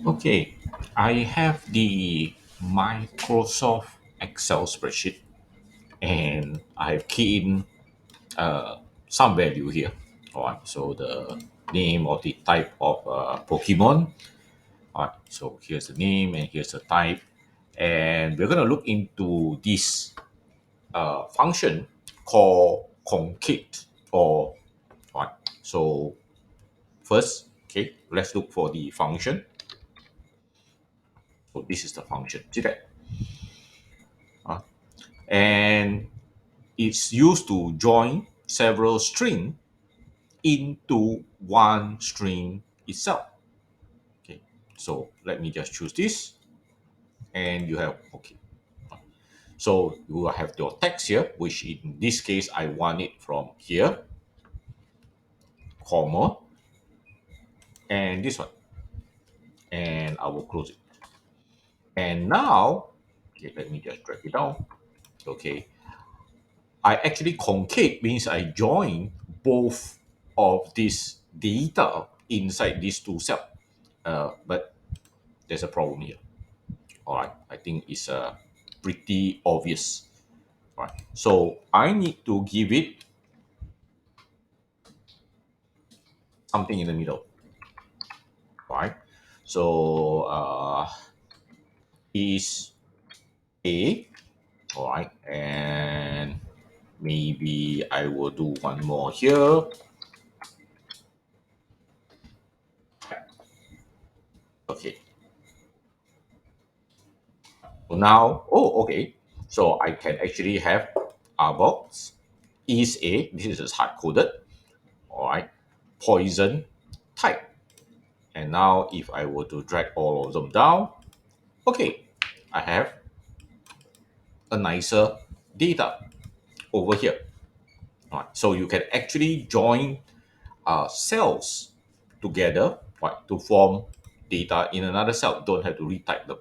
Okay, I have the Microsoft Excel spreadsheet and I've keyed in some value here. All right, so the name or the type of Pokemon. All right, so here's the name and here's the type. And we're going to look into this function called concate or all right. So first, okay, let's look for the function. So this is the function. See that? Uh, and it's used to join several strings into one string itself. Okay, so let me just choose this, and you have okay. So you will have your text here, which in this case I want it from here, comma, and this one, and I will close it. And now, okay, let me just drag it down. Okay, I actually concate means I join both of this data inside these two cells. But there's a problem here. All right, I think it's pretty obvious. All right, so I need to give it something in the middle. All right, so is A. All right, and maybe I will do one more here. Okay, so now, oh, okay. So I can actually have our box is A. This is hard coded. All right, poison type. And now, if I were to drag all of them down, okay, I have a nicer data over here. All right, so you can actually join cells together, right, to form data in another cell. Don't have to retype them.